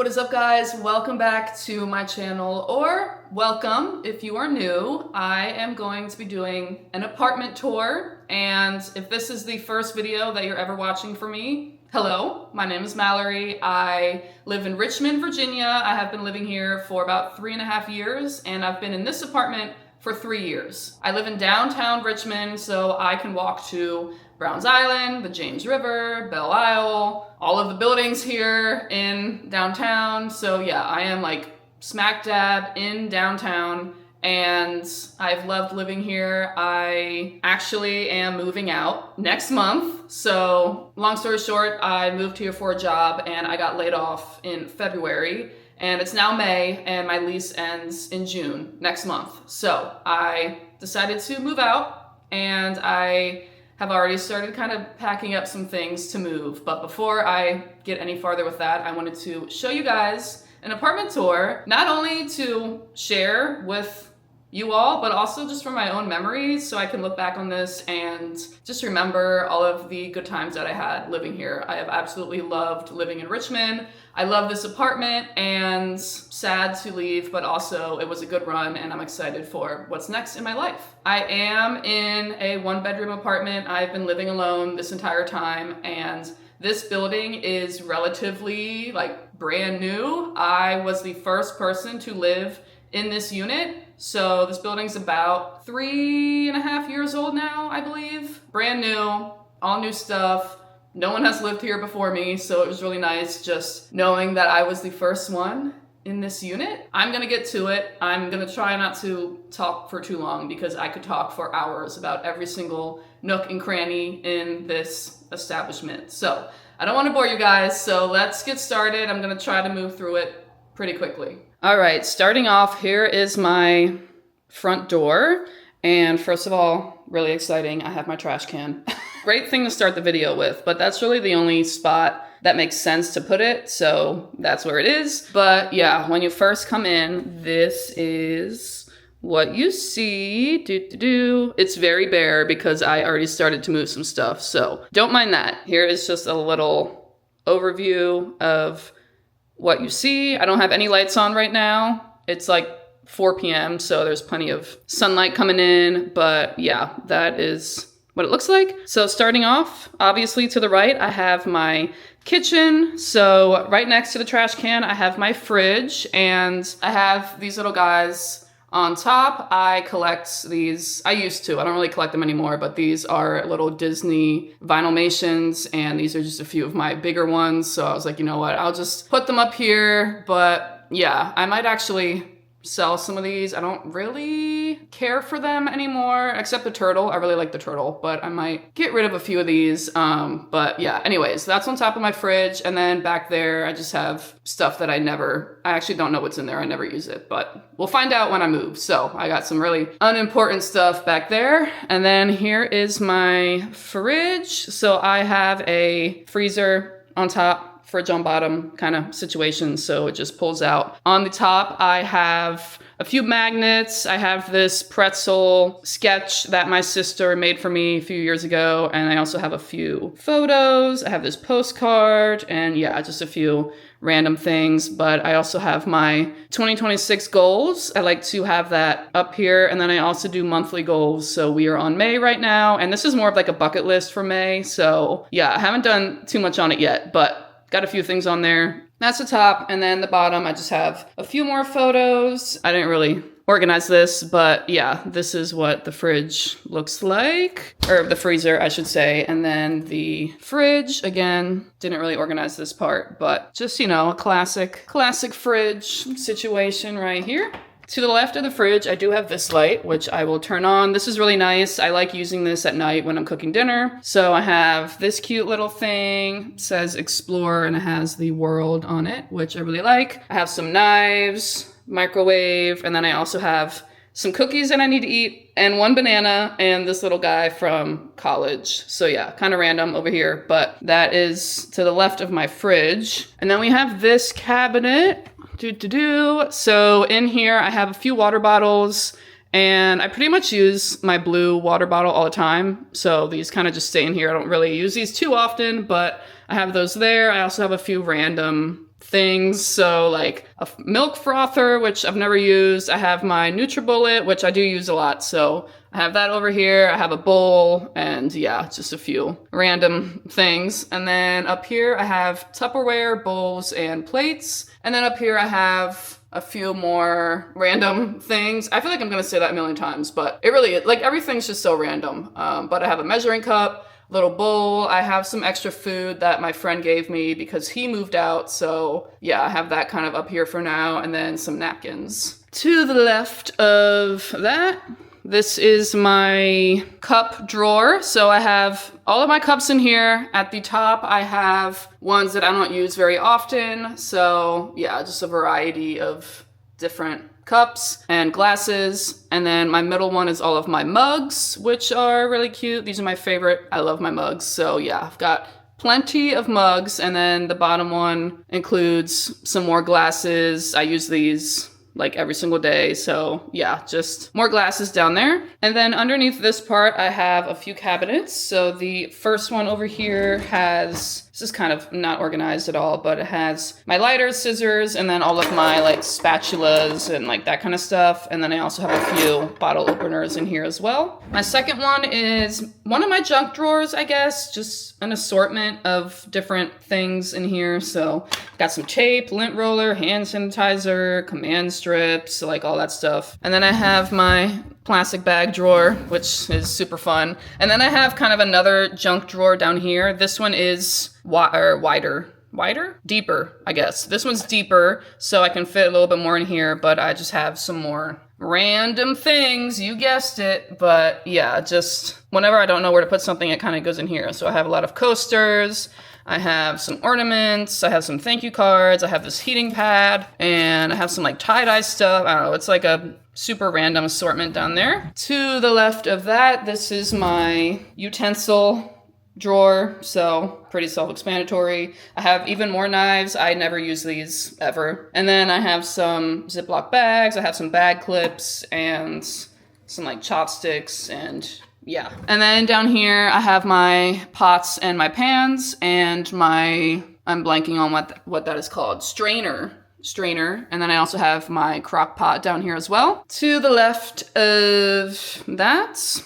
What is up, guys? Welcome back to my channel, or welcome if you are new. I am going to be doing an apartment tour, and if this is the first video that you're ever watching for me, hello, my name is Mallory. I live in Richmond, Virginia. I have been living here for about 3.5 years, and I've been in this apartment for 3 years. I live in downtown Richmond, so I can walk to Browns Island, the James River, Belle Isle, all of the buildings here in downtown. So yeah, I am like smack dab in downtown, and I've loved living here. I actually am moving out next month. So long story short, I moved here for a job and I got laid off in February. And it's now May, and my lease ends in June next month. So I decided to move out, and I have already started kind of packing up some things to move. But before I get any farther with that, I wanted to show you guys an apartment tour, not only to share with you all, but also just for my own memories, so I can look back on this and just remember all of the good times that I had living here. I have absolutely loved living in Richmond. I love this apartment, and sad to leave, but also it was a good run, and I'm excited for what's next in my life. I am in a 1-bedroom apartment. I've been living alone this entire time, and this building is relatively like brand new. I was the first person to live in this unit. So this building's about 3.5 years old now, I believe. Brand new, all new stuff. No one has lived here before me, so it was really nice just knowing that I was the first one in this unit. I'm gonna get to it. I'm gonna try not to talk for too long because I could talk for hours about every single nook and cranny in this establishment. So I don't wanna bore you guys, so let's get started. I'm gonna try to move through it pretty quickly. All right, starting off, here is my front door. And first of all, really exciting, I have my trash can. Great thing to start the video with, but that's really the only spot that makes sense to put it, so that's where it is. But yeah, when you first come in, this is what you see. It's very bare because I already started to move some stuff, so don't mind that. Here is just a little overview of what you see. I don't have any lights on right now. It's like 4 p.m., so there's plenty of sunlight coming in, but yeah, that is what it looks like. So starting off, obviously to the right, I have my kitchen. So right next to the trash can, I have my fridge, and I have these little guys on top. I collect these. I used to. I don't really collect them anymore, but these are little Disney Vinylmations, and these are just a few of my bigger ones. So I was like, you know what? I'll just put them up here. But yeah, I might actually sell some of these. I don't really care for them anymore, except the turtle. I really like the turtle, but I might get rid of a few of these. But yeah, anyways, that's on top of my fridge. And then back there, I just have stuff that I actually don't know what's in there. I never use it, but we'll find out when I move. So I got some really unimportant stuff back there. And then here is my fridge. So I have a freezer on top, fridge on bottom kind of situation, so it just pulls out. On the top, I have a few magnets. I have this pretzel sketch that my sister made for me a few years ago, and I also have a few photos. I have this postcard, and yeah, just a few random things. But I also have my 2026 goals. I like to have that up here, and then I also do monthly goals. So we are on May right now, and this is more of like a bucket list for May. So yeah, I haven't done too much on it yet, but got a few things on there. That's the top, and then the bottom, I just have a few more photos. I didn't really organize this, but yeah, this is what the fridge looks like, or the freezer, I should say. And then the fridge, again, didn't really organize this part, but just, you know, a classic fridge situation right here. To the left of the fridge, I do have this light, which I will turn on. This is really nice. I like using this at night when I'm cooking dinner. So I have this cute little thing. It says Explore, and it has the world on it, which I really like. I have some knives, microwave, and then I also have some cookies that I need to eat, and 1 banana, and this little guy from college. So yeah, kind of random over here, but that is to the left of my fridge. And then we have this cabinet. So in here, I have a few water bottles, and I pretty much use my blue water bottle all the time. So these kind of just stay in here. I don't really use these too often, but I have those there. I also have a few random things. So like a milk frother, which I've never used. I have my NutriBullet, which I do use a lot. So I have that over here. I have a bowl and yeah, just a few random things. And then up here I have Tupperware, bowls, and plates. And then up here I have a few more random things. I feel like I'm gonna say that a million times, but it really is, like everything's just so random. But I have a measuring cup, little bowl. I have some extra food that my friend gave me because he moved out. So yeah, I have that kind of up here for now. And then some napkins. To the left of that, this is my cup drawer. So I have all of my cups in here. At the top, I have ones that I don't use very often. So yeah, just a variety of different cups and glasses. And then my middle one is all of my mugs, which are really cute. These are my favorite. I love my mugs. So yeah, I've got plenty of mugs. And then the bottom one includes some more glasses. I use these like every single day. So yeah, just more glasses down there. And then underneath this part, I have a few cabinets. So the first one over here has, this is kind of not organized at all, but it has my lighters, scissors, and then all of my like spatulas and like that kind of stuff. And then I also have a few bottle openers in here as well. My second one is one of my junk drawers, I guess, just an assortment of different things in here. So got some tape, lint roller, hand sanitizer, command strips, like all that stuff. And then I have my plastic bag drawer, which is super fun. And then I have kind of another junk drawer down here. This one is deeper, I guess. This one's deeper, so I can fit a little bit more in here, but I just have some more random things, you guessed it. But yeah, just whenever I don't know where to put something, it kind of goes in here. So I have a lot of coasters, I have some ornaments, I have some thank you cards, I have this heating pad, and I have some like tie-dye stuff. I don't know, it's like a super random assortment down there. To the left of that, this is my utensil drawer, so pretty self-explanatory. I have even more knives. I never use these ever. And then I have some Ziploc bags, I have some bag clips, and some like chopsticks, and yeah. And then down here, I have my pots and my pans, and my, I'm blanking on what that is called, strainer. And then I also have my crock pot down here as well. To the left of that,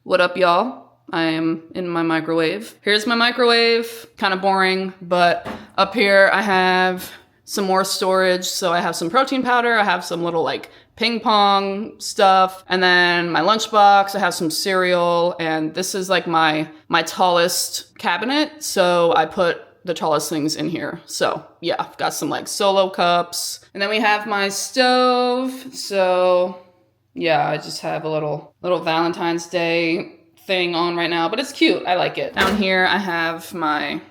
what up, y'all? I am in my microwave. Here's my microwave, kind of boring, but up here I have some more storage. So I have some protein powder, I have some little like ping pong stuff, and then my lunchbox, I have some cereal, and this is like my tallest cabinet. So I put the tallest things in here. So yeah, I've got some like solo cups. And then we have my stove. So yeah, I just have a little Valentine's Day thing on right now, but it's cute. I like it. Down here, I have my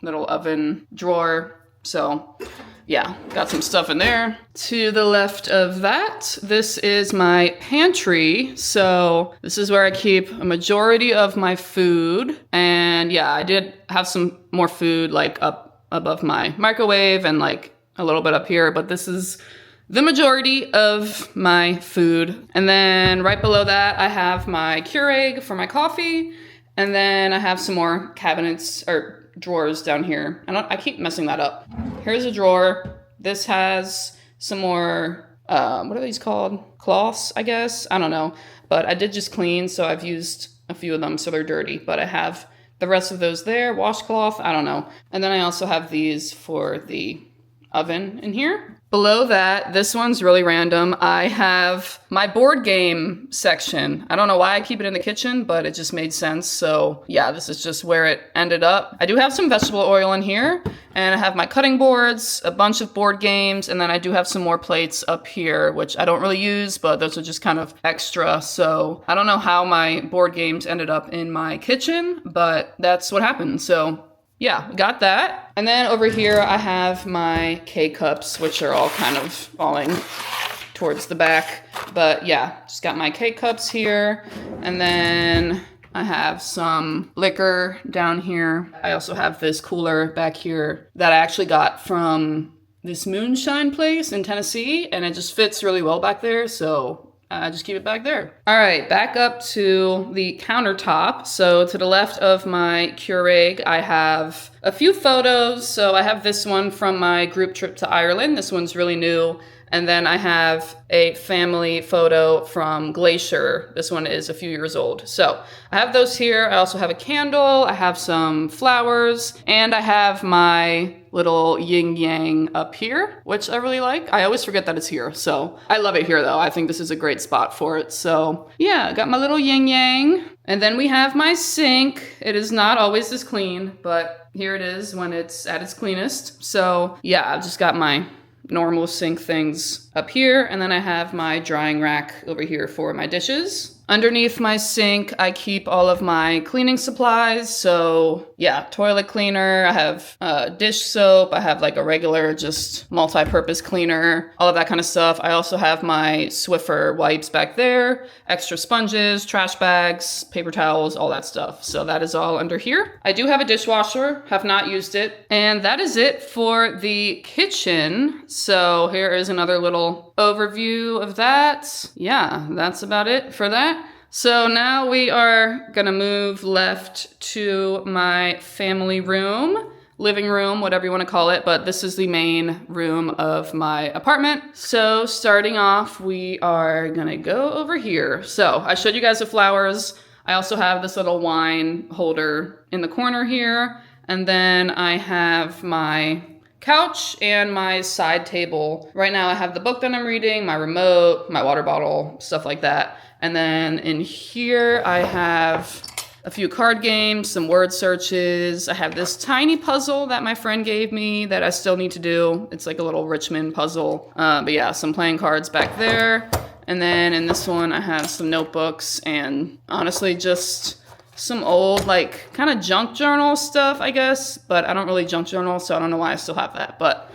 little oven drawer. So yeah, got some stuff in there. To the left of that, this is my pantry. So this is where I keep a majority of my food. And yeah, I did have some more food like up above my microwave and like a little bit up here, but this is the majority of my food. And then right below that, I have my Keurig for my coffee. And then I have some more cabinets or drawers down here. I keep messing that up. Here's a drawer. This has some more, what are these called? Cloths, I guess. I don't know. But I did just clean, so I've used a few of them, so they're dirty. But I have the rest of those there. Washcloth, I don't know. And then I also have these for the oven in here. Below that, this one's really random. I have my board game section. I don't know why I keep it in the kitchen, but it just made sense. So yeah, this is just where it ended up. I do have some vegetable oil in here, and I have my cutting boards, a bunch of board games, and then I do have some more plates up here, which I don't really use, but those are just kind of extra. So I don't know how my board games ended up in my kitchen, but that's what happened. So yeah, got that. And then over here, I have my K-cups, which are all kind of falling towards the back. But yeah, just got my K-cups here. And then I have some liquor down here. I also have this cooler back here that I actually got from this moonshine place in Tennessee. And it just fits really well back there. So just keep it back there. All right, back up to the countertop. So to the left of my Keurig, I have a few photos. So I have this one from my group trip to Ireland. This one's really new. And then I have a family photo from Glacier. This one is a few years old. So I have those here. I also have a candle. I have some flowers. And I have my little yin yang up here, which I really like. I always forget that it's here. So I love it here though. I think this is a great spot for it. So yeah, I got my little yin yang. And then we have my sink. It is not always this clean, but here it is when it's at its cleanest. So yeah, I've just got my normal sink things up here, and then I have my drying rack over here for my dishes. Underneath my sink, I keep all of my cleaning supplies. So yeah, toilet cleaner, I have dish soap, I have like a regular just multi-purpose cleaner, all of that kind of stuff. I also have my Swiffer wipes back there, extra sponges, trash bags, paper towels, all that stuff. So that is all under here. I do have a dishwasher, have not used it. And that is it for the kitchen. So here is another little overview of that. Yeah, that's about it for that. So now we are gonna move left to my family room, living room, whatever you wanna call it, but this is the main room of my apartment. So starting off, we are gonna go over here. So I showed you guys the flowers. I also have this little wine holder in the corner here. And then I have my couch and my side table. Right now I have the book that I'm reading, my remote, my water bottle, stuff like that. And then in here I have a few card games, some word searches. I have this tiny puzzle that my friend gave me that I still need to do. It's like a little Richmond puzzle. But yeah, some playing cards back there. And then in this one I have some notebooks and honestly just some old, like, kind of junk journal stuff, I guess. But I don't really junk journal, so I don't know why I still have that. But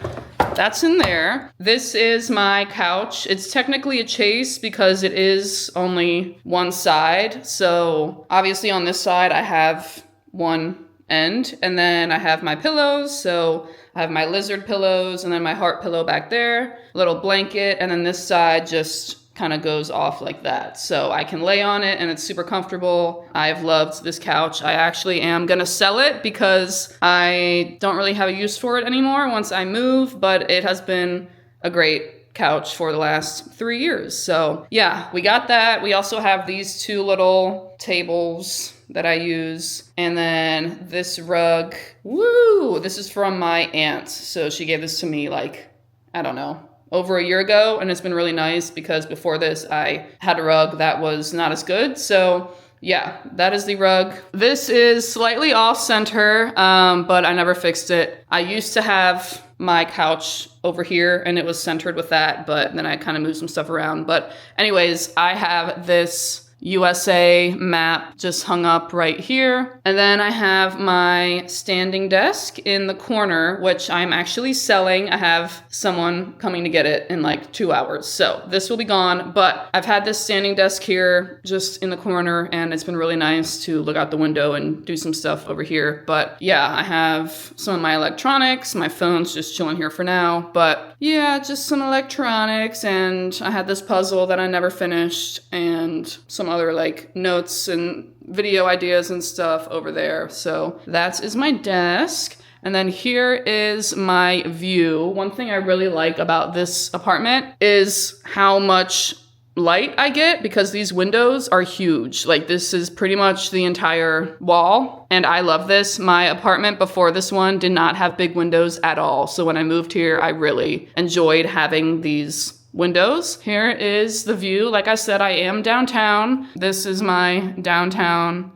that's in there. This is my couch. It's technically a chase because it is only one side. So obviously on this side, I have one end. And then I have my pillows. So I have my lizard pillows and then my heart pillow back there. A little blanket. And then this side just kind of goes off like that. So I can lay on it and it's super comfortable. I've loved this couch. I actually am gonna sell it because I don't really have a use for it anymore once I move, but it has been a great couch for the last 3 years. So yeah, we got that. We also have these two little tables that I use. And then this rug, woo, this is from my aunt. So she gave this to me like, I don't know, over a year ago, and it's been really nice because before this I had a rug that was not as good. So yeah, that is the rug. This is slightly off center, but I never fixed it. I used to have my couch over here and it was centered with that, but then I kind of moved some stuff around. But anyways, I have this USA map just hung up right here. And then I have my standing desk in the corner, which I'm actually selling. I have someone coming to get it in like 2 hours. So this will be gone, but I've had this standing desk here just in the corner and it's been really nice to look out the window and do some stuff over here. But yeah, I have some of my electronics. My phone's just chilling here for now, but yeah, just some electronics. And I had this puzzle that I never finished and some other like notes and video ideas and stuff over there. So that is my desk. And then here is my view. One thing I really like about this apartment is how much light I get because these windows are huge. Like this is pretty much the entire wall. And I love this. My apartment before this one did not have big windows at all. So when I moved here, I really enjoyed having these windows. Here is the view. Like I said, I am downtown. This is my downtown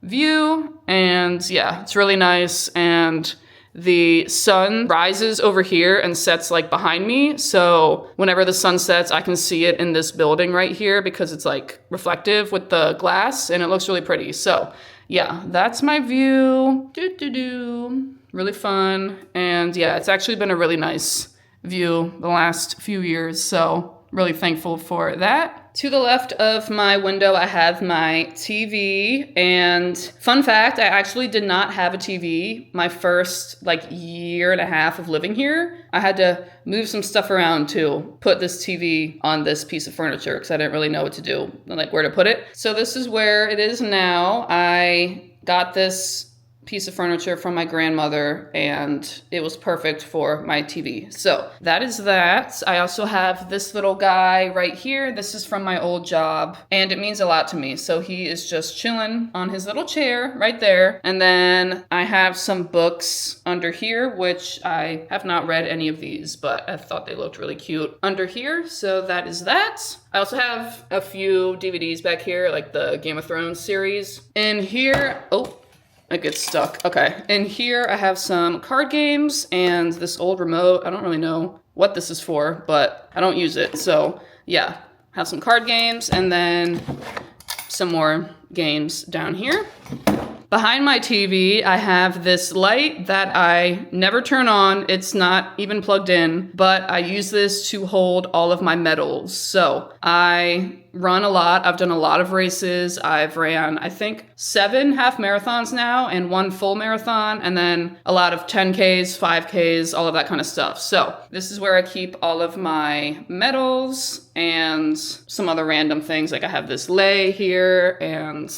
view. And yeah, it's really nice. And the sun rises over here and sets like behind me. So whenever the sun sets, I can see it in this building right here because it's like reflective with the glass and it looks really pretty. So yeah, that's my view. Really fun. And yeah, it's actually been a really nice view the last few years. So really thankful for that. To the left of my window, I have my TV, and fun fact, I actually did not have a TV my first like year and a half of living here. I had to move some stuff around to put this TV on this piece of furniture because I didn't really know what to do, like where to put it. So this is where it is now. I got this piece of furniture from my grandmother and it was perfect for my TV. So that is that. I also have this little guy right here. This is from my old job and it means a lot to me. So he is just chilling on his little chair right there. And then I have some books under here, which I have not read any of these, but I thought they looked really cute under here. So that is that. I also have a few DVDs back here, like the Game of Thrones series. In here, it gets stuck. Okay. In here, I have some card games and this old remote. I don't really know what this is for, but I don't use it. So yeah, have some card games and then some more games down here. Behind my TV, I have this light that I never turn on. It's not even plugged in, but I use this to hold all of my medals. So I run a lot. I've done a lot of races. I've ran, I think, 7 half marathons now and 1 full marathon, and then a lot of 10Ks, 5Ks, all of that kind of stuff. So this is where I keep all of my medals and some other random things. Like I have this lei here, and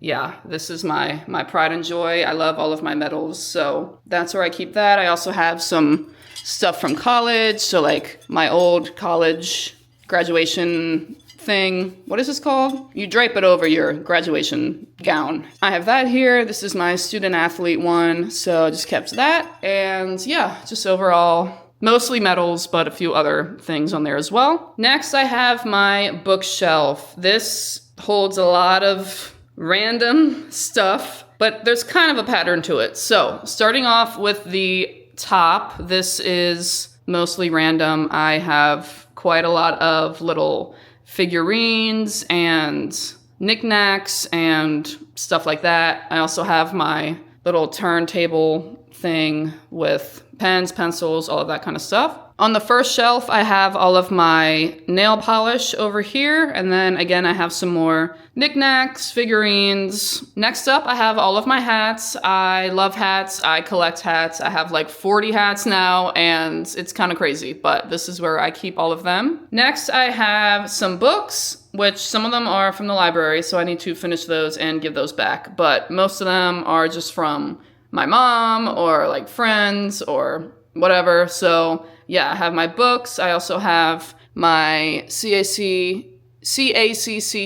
yeah, this is my pride and joy. I love all of my medals, so that's where I keep that. I also have some stuff from college, so like my old college graduation thing. What is this called? You drape it over your graduation gown. I have that here. This is my student athlete one, so I just kept that. And yeah, just overall, mostly medals, but a few other things on there as well. Next, I have my bookshelf. This holds a lot of random stuff, but there's kind of a pattern to it. So starting off with the top, this is mostly random. I have quite a lot of little figurines and knickknacks and stuff like that. I also have my little turntable thing with pens, pencils, all of that kind of stuff. On the first shelf, I have all of my nail polish over here. And then again, I have some more knickknacks, figurines. Next up, I have all of my hats. I love hats. I collect hats. I have like 40 hats now, and it's kind of crazy, but this is where I keep all of them. Next, I have some books, which some of them are from the library, so I need to finish those and give those back. But most of them are just from my mom or like friends or whatever. So yeah, I have my books. I also have my CACC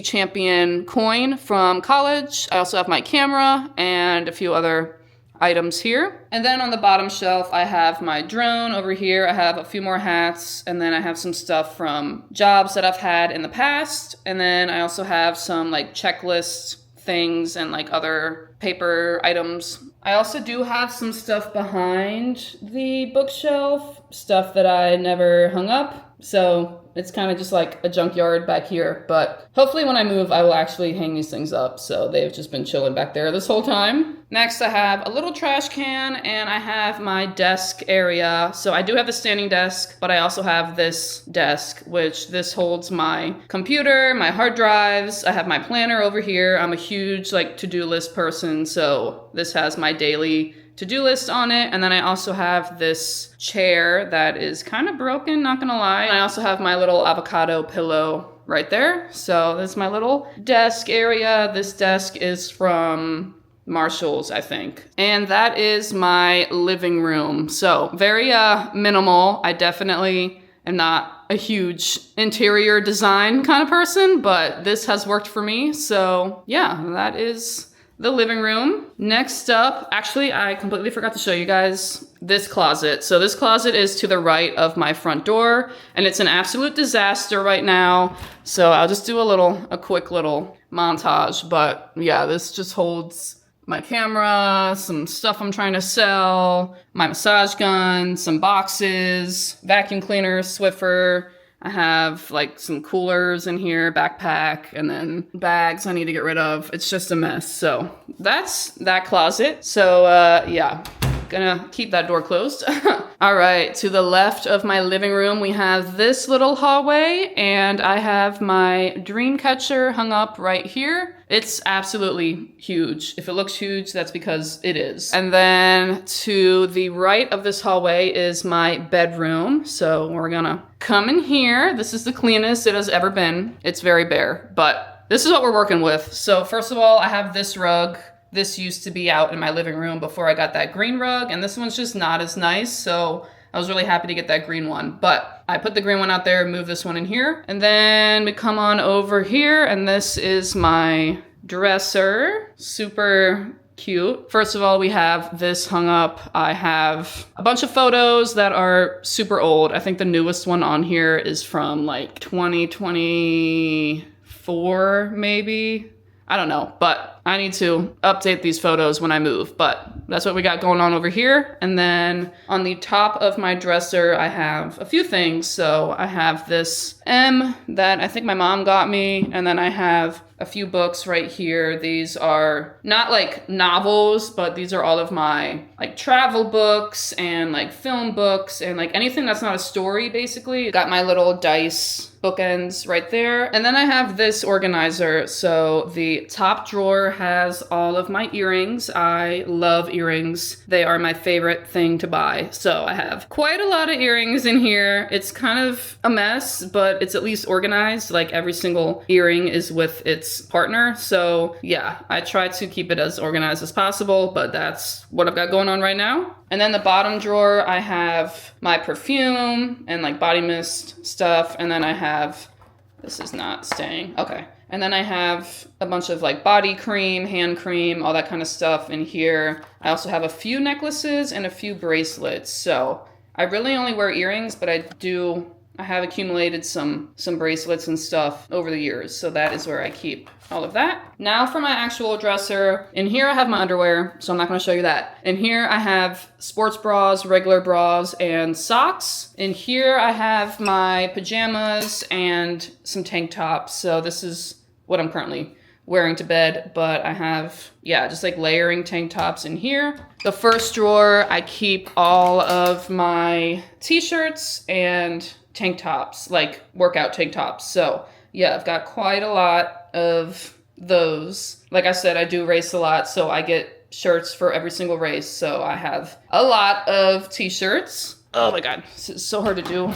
champion coin from college. I also have my camera and a few other items here. And then on the bottom shelf, I have my drone over here. I have a few more hats, and then I have some stuff from jobs that I've had in the past. And then I also have some like checklist things and like other paper items. I also do have some stuff behind the bookshelf, stuff that I never hung up. So it's kind of just like a junkyard back here, but hopefully when I move, I will actually hang these things up. So they've just been chilling back there this whole time. Next, I have a little trash can and I have my desk area. So I do have a standing desk, but I also have this desk, which this holds my computer, my hard drives. I have my planner over here. I'm a huge like to-do list person. So this has my daily to-do list on it. And then I also have this chair that is kind of broken, not gonna lie. And I also have my little avocado pillow right there. So that's my little desk area. This desk is from Marshall's, I think. And that is my living room. So very minimal. I definitely am not a huge interior design kind of person, but this has worked for me. So yeah, that is the living room. Next up, actually, I completely forgot to show you guys this closet. So this closet is to the right of my front door, and it's an absolute disaster right now. So I'll just do a quick little montage. But yeah, this just holds my camera, some stuff I'm trying to sell, my massage gun, some boxes, vacuum cleaner, Swiffer. I have like some coolers in here, backpack, and then bags I need to get rid of. It's just a mess. So that's that closet. So yeah, gonna keep that door closed. All right, to the left of my living room, we have this little hallway, and I have my dream catcher hung up right here. It's absolutely huge. If it looks huge, that's because it is. And then to the right of this hallway is my bedroom. So we're gonna come in here. This is the cleanest it has ever been. It's very bare, but this is what we're working with. So first of all, I have this rug. This used to be out in my living room before I got that green rug, and this one's just not as nice, so I was really happy to get that green one. But I put the green one out there, move this one in here, and then we come on over here, and this is my dresser. Super cute. First of all, we have this hung up. I have a bunch of photos that are super old. I think the newest one on here is from like 2024, maybe. I don't know, but I need to update these photos when I move, but that's what we got going on over here. And then on the top of my dresser, I have a few things. So I have this M that I think my mom got me, and then I have a few books right here. These are not like novels, but these are all of my like travel books and like film books and like anything that's not a story, basically. Got my little dice bookends right there. And then I have this organizer. So the top drawer has all of my earrings. I love earrings. They are my favorite thing to buy. So I have quite a lot of earrings in here. It's kind of a mess, but it's at least organized. Like every single earring is with its partner. So yeah, I try to keep it as organized as possible, but that's what I've got going on right now. And then the bottom drawer, I have my perfume and like body mist stuff. And then I have, this is not staying. Okay. And then I have a bunch of like body cream, hand cream, all that kind of stuff in here. I also have a few necklaces and a few bracelets. So I really only wear earrings, but I have accumulated some bracelets and stuff over the years. So that is where I keep all of that. Now for my actual dresser. In here I have my underwear, so I'm not gonna show you that. In here I have sports bras, regular bras, and socks. In here I have my pajamas and some tank tops. So this is what I'm currently wearing to bed, but I have, yeah, just like layering tank tops in here. The first drawer, I keep all of my t-shirts and tank tops, like workout tank tops. So yeah, I've got quite a lot of those. Like I said, I do race a lot, so I get shirts for every single race. So I have a lot of t-shirts. Oh my God, this is so hard to do.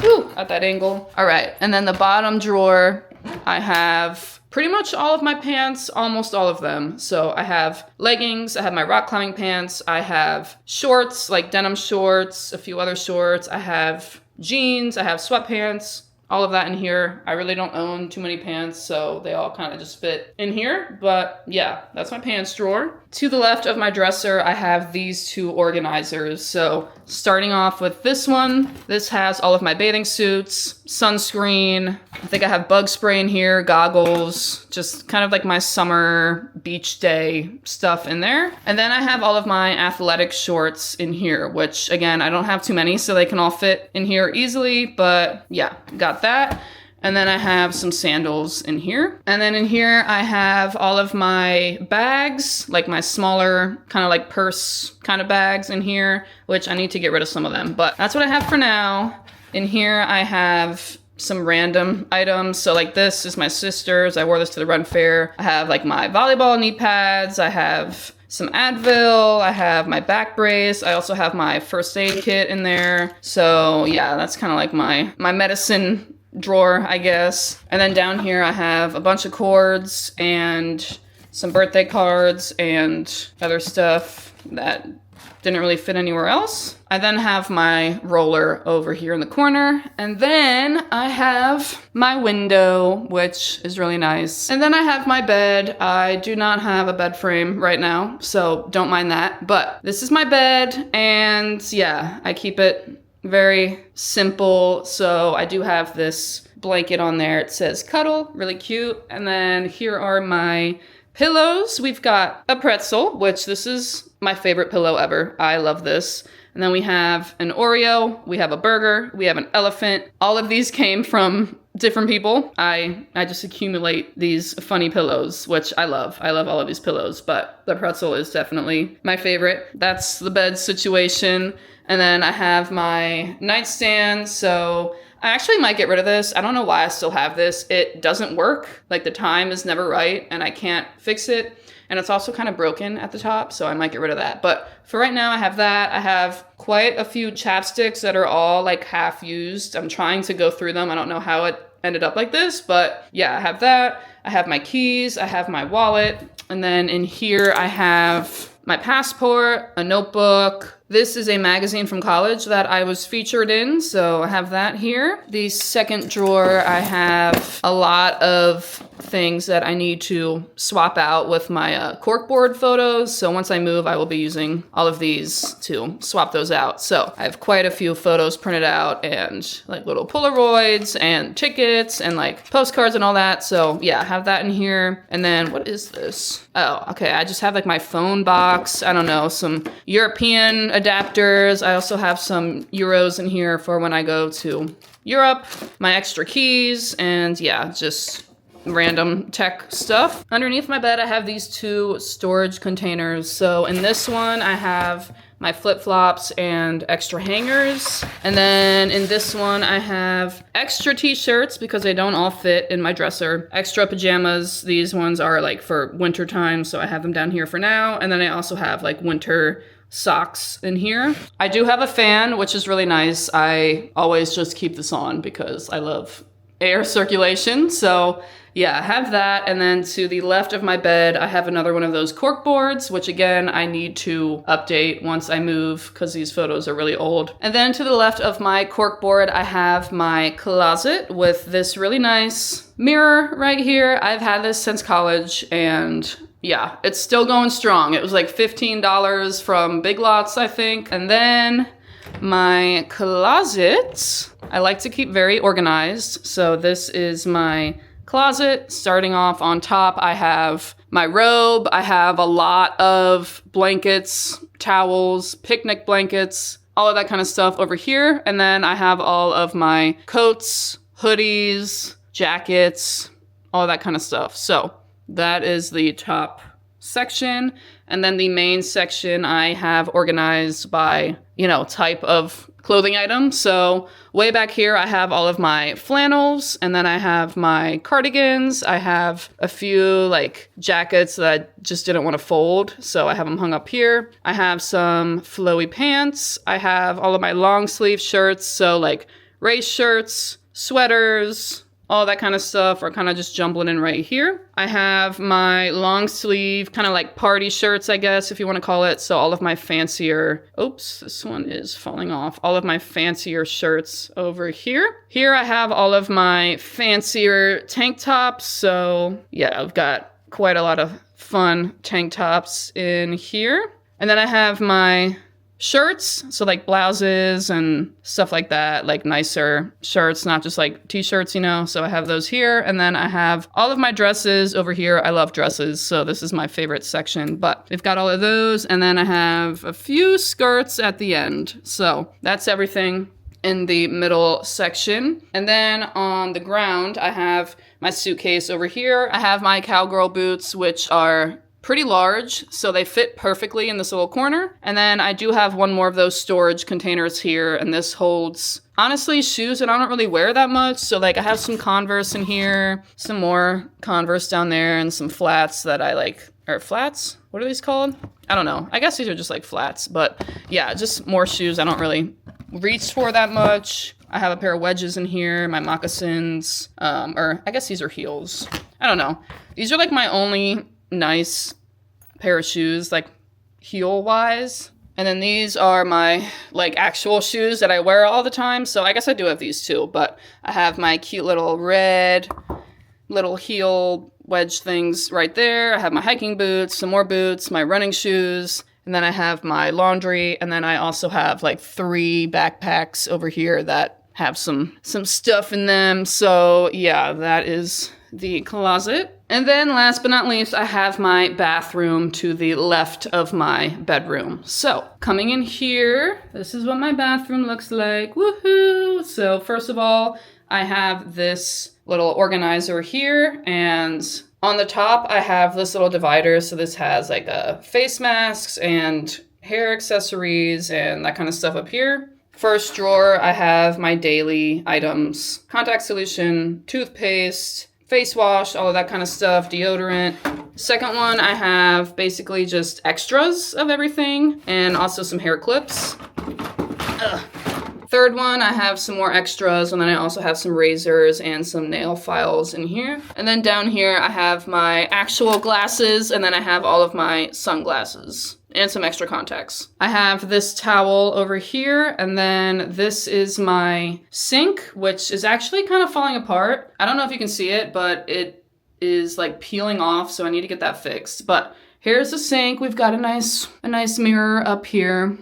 Woo, at that angle. All right, and then the bottom drawer, I have pretty much all of my pants, almost all of them. So I have leggings, I have my rock climbing pants, I have shorts, like denim shorts, a few other shorts, I have jeans, I have sweatpants, all of that in here. I really don't own too many pants, so they all kind of just fit in here. But yeah, that's my pants drawer. To the left of my dresser, I have these two organizers. So starting off with this one, this has all of my bathing suits, sunscreen. I think I have bug spray in here, goggles, just kind of like my summer beach day stuff in there. And then I have all of my athletic shorts in here, which again, I don't have too many, so they can all fit in here easily, but yeah, got that. And then I have some sandals in here. And then in here, I have all of my bags, like my smaller kind of like purse kind of bags in here, which I need to get rid of some of them, but that's what I have for now. In here, I have some random items. So like this is my sister's. I wore this to the run fair. I have like my volleyball knee pads. I have some Advil. I have my back brace. I also have my first aid kit in there. So yeah, that's kind of like my medicine drawer, I guess. And then down here I have a bunch of cords and some birthday cards and other stuff that didn't really fit anywhere else. I then have my roller over here in the corner, and then I have my window, which is really nice. And then I have my bed. I do not have a bed frame right now, so don't mind that, but this is my bed, and yeah, I keep it very simple. So I do have this blanket on there. It says cuddle, really cute. And then here are my pillows. We've got a pretzel, which this is my favorite pillow ever. I love this. And And then we have an Oreo, we have a burger, we have an elephant. All of these came from different people. I just accumulate these funny pillows, which I love. I love all of these pillows, but the pretzel is definitely my favorite. That's the bed situation. And then I have my nightstand. So I actually might get rid of this. I don't know why I still have this. It doesn't work. Like the time is never right and I can't fix it. And it's also kind of broken at the top, so I might get rid of that. But for right now, I have that. I have quite a few chapsticks that are all like half used. I'm trying to go through them. I don't know how it ended up like this, but yeah, I have that. I have my keys. I have my wallet. And then in here, I have my passport, a notebook. This is a magazine from college that I was featured in, so I have that here. The second drawer, I have a lot of things that I need to swap out with my corkboard photos. So once I move, I will be using all of these to swap those out. So I have quite a few photos printed out and like little Polaroids and tickets and like postcards and all that. So yeah, I have that in here. And then what is this? Oh, okay. I just have like my phone box. I don't know, some European adapters. I also have some euros in here for when I go to Europe, my extra keys, and yeah, just random tech stuff. Underneath my bed, I have these two storage containers. So in this one, I have my flip-flops and extra hangers. And then in this one, I have extra t-shirts because they don't all fit in my dresser. Extra pajamas. These ones are like for winter time, so I have them down here for now. And then I also have like winter socks in here. I do have a fan, which is really nice. I always just keep this on because I love air circulation. So yeah, I have that. And then to the left of my bed, I have another one of those cork boards, which again, I need to update once I move because these photos are really old. And then to the left of my cork board, I have my closet with this really nice mirror right here. I've had this since college and yeah, it's still going strong. It was like $15 from Big Lots, I think. And then my closet, I like to keep very organized. So this is my closet. Starting off on top, I have my robe. I have a lot of blankets, towels, picnic blankets, all of that kind of stuff over here. And then I have all of my coats, hoodies, jackets, all that kind of stuff. So that is the top section. And then the main section I have organized by, type of clothing item. So way back here, I have all of my flannels, and then I have my cardigans. I have a few like jackets that I just didn't want to fold, so I have them hung up here. I have some flowy pants. I have all of my long sleeve shirts, so like race shirts, sweaters, all that kind of stuff are kind of just jumbling in right here. I have my long sleeve, kind of like party shirts, I guess, if you want to call it. So all of my fancier, oops, this one is falling off. All of my fancier shirts over here. Here I have all of my fancier tank tops. So yeah, I've got quite a lot of fun tank tops in here. And then I have my shirts, so like blouses and stuff like that, like nicer shirts, not just like t-shirts, so I have those here. And then I have all of my dresses over here. I love dresses, so this is my favorite section, but we've got all of those. And then I have a few skirts at the end. So that's everything in the middle section. And then on the ground, I have my suitcase over here. I have my cowgirl boots, which are pretty large, so they fit perfectly in this little corner. And then I do have one more of those storage containers here, and this holds, honestly, shoes that I don't really wear that much. So like I have some Converse in here, some more Converse down there, and some flats that I like, or flats? What are these called? I don't know. I guess these are just like flats, but yeah, just more shoes I don't really reach for that much. I have a pair of wedges in here, my moccasins, or I guess these are heels. I don't know. These are like my only nice pair of shoes, like heel wise. And then these are my like actual shoes that I wear all the time. So I guess I do have these too, but I have my cute little red little heel wedge things right there. I have my hiking boots, some more boots, my running shoes, and then I have my laundry. And then I also have like 3 backpacks over here that have some stuff in them. So yeah, that is the closet. And then last but not least, I have my bathroom to the left of my bedroom. So coming in here, this is what my bathroom looks like. Woohoo! So first of all, I have this little organizer here, and on the top I have this little divider. So this has like face masks and hair accessories and that kind of stuff up here. First drawer, I have my daily items: contact solution, toothpaste, face wash, all of that kind of stuff, deodorant. Second one, I have basically just extras of everything and also some hair clips. Ugh. Third one, I have some more extras, and then I also have some razors and some nail files in here. And then down here, I have my actual glasses, and then I have all of my sunglasses and some extra contacts. I have this towel over here, and then this is my sink, which is actually kind of falling apart. I don't know if you can see it, but it is like peeling off, so I need to get that fixed. But here's the sink. We've got a nice mirror up here,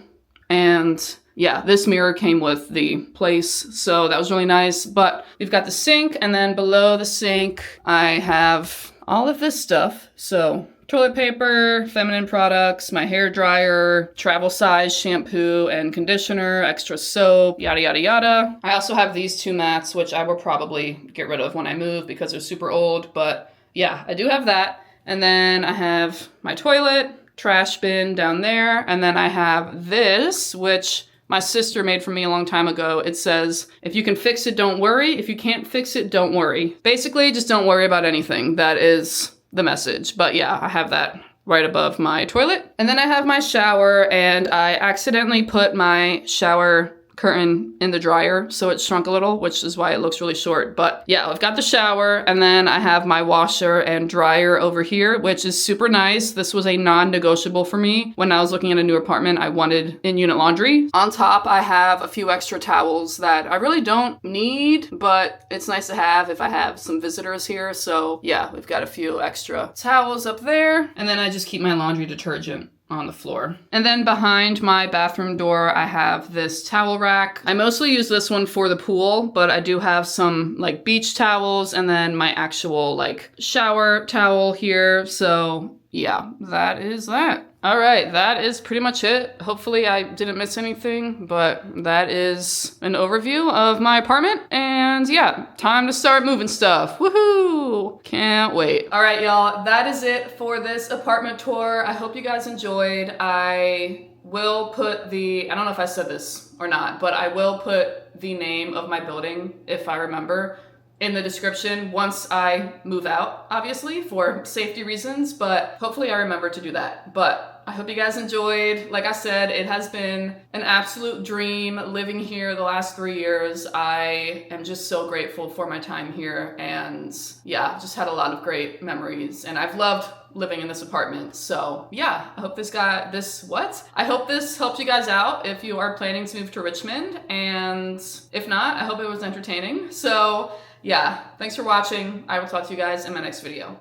and yeah, this mirror came with the place, so that was really nice. But we've got the sink, and then below the sink, I have all of this stuff. So toilet paper, feminine products, my hair dryer, travel size shampoo and conditioner, extra soap, yada, yada, yada. I also have these two mats, which I will probably get rid of when I move because they're super old. But yeah, I do have that. And then I have my toilet, trash bin down there. And then I have this, which my sister made for me a long time ago. It says, if you can fix it, don't worry. If you can't fix it, don't worry. Basically, just don't worry about anything. That is the message. But yeah, I have that right above my toilet. And then I have my shower, and I accidentally put my shower curtain in the dryer, so it shrunk a little, which is why it looks really short. But yeah, I've got the shower, and then I have my washer and dryer over here, which is super nice. This was a non-negotiable for me. When I was looking at a new apartment, I wanted in-unit laundry. On top, I have a few extra towels that I really don't need, but it's nice to have if I have some visitors here. So yeah, we've got a few extra towels up there, and then I just keep my laundry detergent on the floor. And then behind my bathroom door, I have this towel rack. I mostly use this one for the pool, but I do have some like beach towels and then my actual like shower towel here. So yeah, that is that. All right, that is pretty much it. Hopefully I didn't miss anything, but that is an overview of my apartment. And yeah, time to start moving stuff. Woohoo! Can't wait. All right, y'all, that is it for this apartment tour. I hope you guys enjoyed. I will put I don't know if I said this or not, but I will put the name of my building, if I remember, in the description once I move out, obviously, for safety reasons, but hopefully I remember to do that. But I hope you guys enjoyed. Like I said, it has been an absolute dream living here the last 3 years. I am just so grateful for my time here, and yeah, just had a lot of great memories, and I've loved living in this apartment. So yeah, I hope I hope this helped you guys out if you are planning to move to Richmond, and if not, I hope it was entertaining. So yeah, thanks for watching. I will talk to you guys in my next video.